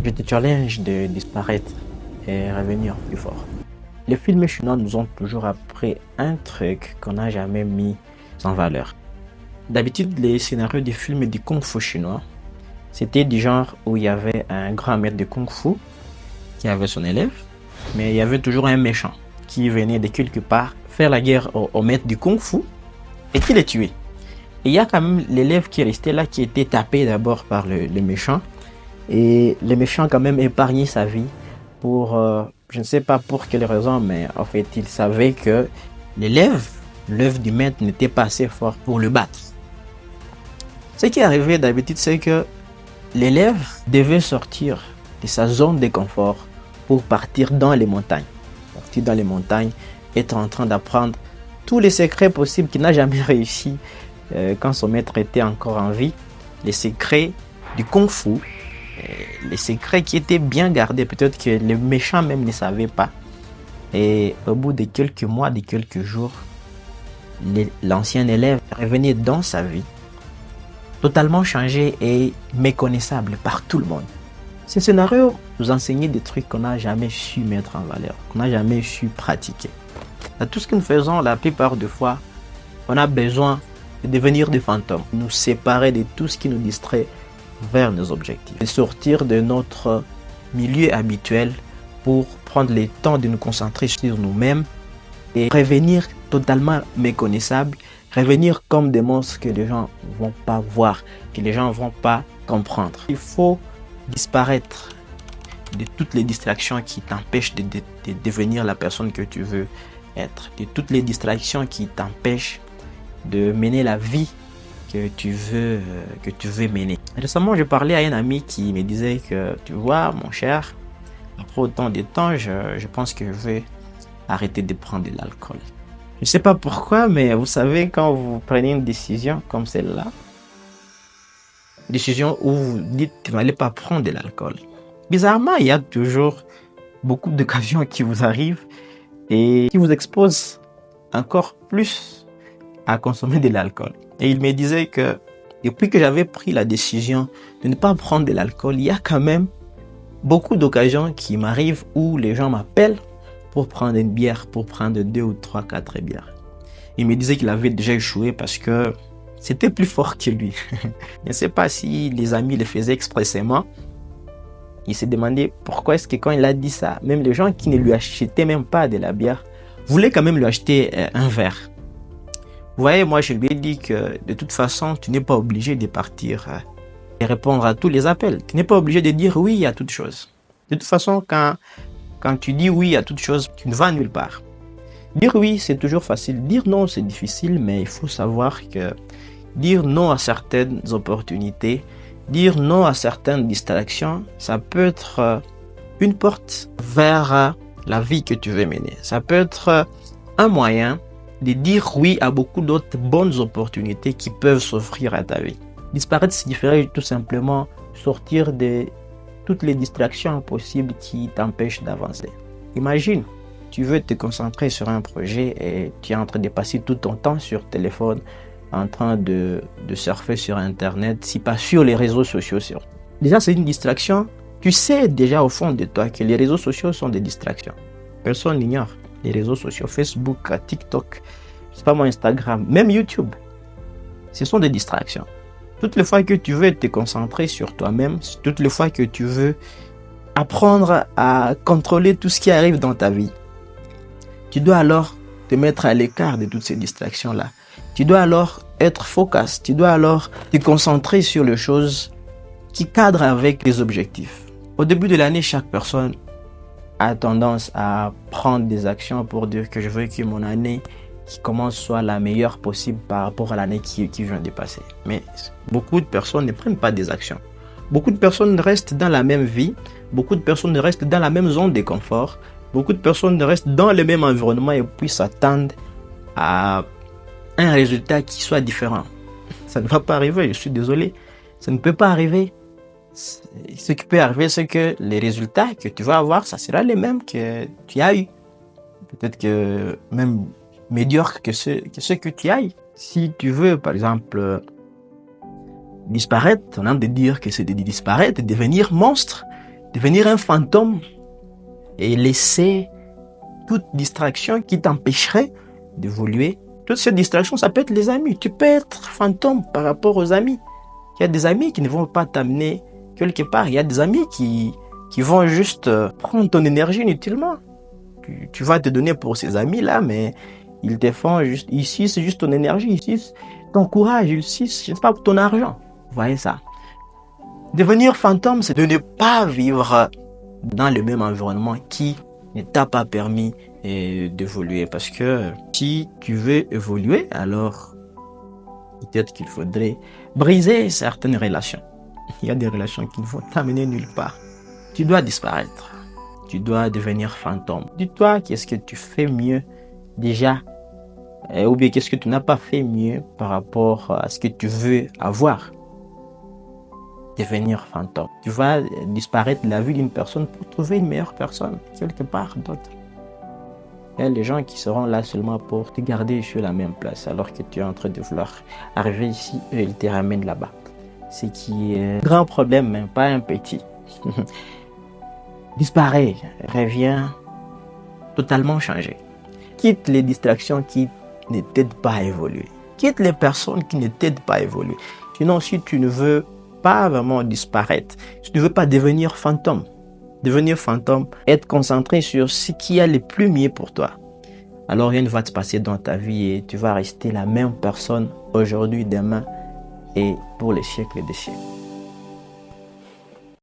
Je te challenge de disparaître et revenir plus fort. Les films chinois nous ont toujours appris un truc qu'on n'a jamais mis en valeur. D'habitude, les scénarios des films du kung-fu chinois, c'était du genre où il y avait un grand maître de kung-fu qui avait son élève, mais il y avait toujours un méchant qui venait de quelque part faire la guerre au maître du kung-fu et qui les tuait. Et il y a quand même l'élève qui est resté là, qui était tapé d'abord par le méchant, et le méchant quand même épargné sa vie pour, je ne sais pas pour quelle raison, mais en fait il savait que l'œuvre du maître n'était pas assez fort pour le battre. Ce qui est arrivé d'habitude, c'est que l'élève devait sortir de sa zone de confort pour partir dans les montagnes. Partir dans les montagnes, être en train d'apprendre tous les secrets possibles qu'il n'a jamais réussi quand son maître était encore en vie. Les secrets du kung-fu, les secrets qui étaient bien gardés, peut-être que le méchant même ne savait pas. Et au bout de quelques mois, de quelques jours, l'ancien élève revenait dans sa vie, totalement changé et méconnaissable par tout le monde. Ce scénario nous enseignait des trucs qu'on n'a jamais su mettre en valeur, qu'on n'a jamais su pratiquer. Dans tout ce que nous faisons, la plupart des fois, on a besoin de devenir des fantômes, nous séparer de tout ce qui nous distrait vers nos objectifs, de sortir de notre milieu habituel pour prendre le temps de nous concentrer sur nous-mêmes et revenir totalement méconnaissables, revenir comme des monstres que les gens ne vont pas voir, que les gens ne vont pas comprendre. Il faut disparaître de toutes les distractions qui t'empêchent de devenir la personne que tu veux être, de toutes les distractions qui t'empêchent de mener la vie que tu veux mener. Récemment, je parlais à un ami qui me disait que, tu vois, mon cher, après autant de temps, je pense que je vais arrêter de prendre de l'alcool. Je ne sais pas pourquoi, mais vous savez, quand vous prenez une décision comme celle-là, décision où vous dites que vous n'allez pas prendre de l'alcool, bizarrement, il y a toujours beaucoup d'occasions qui vous arrivent et qui vous exposent encore plus à consommer de l'alcool. Et il me disait que depuis que j'avais pris la décision de ne pas prendre de l'alcool, il y a quand même beaucoup d'occasions qui m'arrivent où les gens m'appellent pour prendre une bière, pour prendre 2 ou 3, 4 bières. Il me disait qu'il avait déjà échoué parce que c'était plus fort que lui. Je ne sais pas si les amis le faisaient expressément. Il s'est demandé pourquoi est-ce que quand il a dit ça, même les gens qui ne lui achetaient même pas de la bière voulaient quand même lui acheter un verre. Vous voyez, moi je lui ai dit que de toute façon, tu n'es pas obligé de partir et répondre à tous les appels. Tu n'es pas obligé de dire oui à toute chose. De toute façon, quand tu dis oui à toute chose, tu ne vas nulle part. Dire oui, c'est toujours facile. Dire non, c'est difficile, mais il faut savoir que dire non à certaines opportunités, dire non à certaines distractions, ça peut être une porte vers la vie que tu veux mener. Ça peut être un moyen de dire oui à beaucoup d'autres bonnes opportunités qui peuvent s'offrir à ta vie. Disparaître signifierait tout simplement sortir de toutes les distractions possibles qui t'empêchent d'avancer. Imagine, tu veux te concentrer sur un projet et tu es en train de passer tout ton temps sur téléphone, en train de surfer sur Internet, si pas sur les réseaux sociaux. Déjà, c'est une distraction. Tu sais déjà au fond de toi que les réseaux sociaux sont des distractions. Personne n'ignore. Les réseaux sociaux, Facebook, TikTok, je sais pas moi, Instagram, même YouTube, ce sont des distractions. Toutes les fois que tu veux te concentrer sur toi-même, toutes les fois que tu veux apprendre à contrôler tout ce qui arrive dans ta vie, tu dois alors te mettre à l'écart de toutes ces distractions-là. Tu dois alors être focus, tu dois alors te concentrer sur les choses qui cadrent avec les objectifs. Au début de l'année, chaque personne a tendance à prendre des actions pour dire que je veux que mon année qui commence soit la meilleure possible par rapport à l'année qui vient de passer. Mais beaucoup de personnes ne prennent pas des actions. Beaucoup de personnes restent dans la même vie, beaucoup de personnes restent dans la même zone de confort, beaucoup de personnes restent dans le même environnement et puis s'attendent à un résultat qui soit différent. Ça ne va pas arriver, je suis désolé. Ça ne peut pas arriver. Ce qui peut arriver, c'est que les résultats que tu vas avoir, ça sera les mêmes que tu as eu. Peut-être que même médiocre que ceux que tu as eu. Si tu veux, par exemple, disparaître, on a de dire que c'est de disparaître, de devenir monstre, Devenir un fantôme et laisser toute distraction qui t'empêcherait d'évoluer. Toutes ces distractions, ça peut être les amis. Tu peux être fantôme par rapport aux amis. Il y a des amis qui ne vont pas t'amener quelque part. Il y a des amis qui vont juste prendre ton énergie inutilement. Tu vas te donner pour ces amis-là, mais ils te font juste... Ici, c'est juste ton énergie. Ici, ton courage. Ici, c'est pas pour ton argent. Vous voyez ça? Devenir fantôme, c'est de ne pas vivre dans le même environnement qui ne t'a pas permis d'évoluer. Parce que si tu veux évoluer, alors peut-être qu'il faudrait briser certaines relations. Il y a des relations qui ne vont t'amener nulle part. Tu dois disparaître. Tu dois devenir fantôme. Dis-toi qu'est-ce que tu fais mieux déjà, ou bien qu'est-ce que tu n'as pas fait mieux par rapport à ce que tu veux avoir. Devenir fantôme. Tu vas disparaître de la vie d'une personne pour trouver une meilleure personne quelque part d'autre. Il y a les gens qui seront là seulement pour te garder sur la même place alors que tu es en train de vouloir arriver ici et ils te ramènent là-bas. Ce qui est un grand problème, mais pas un petit. Disparaît, revient totalement changé. Quitte les distractions qui ne t'aident pas à évoluer. Quitte les personnes qui ne t'aident pas à évoluer. Sinon, si tu ne veux pas vraiment disparaître, si tu ne veux pas devenir fantôme, être concentré sur ce qui est le plus mieux pour toi, alors rien ne va te passer dans ta vie et tu vas rester la même personne aujourd'hui, demain et pour les siècles des siècles.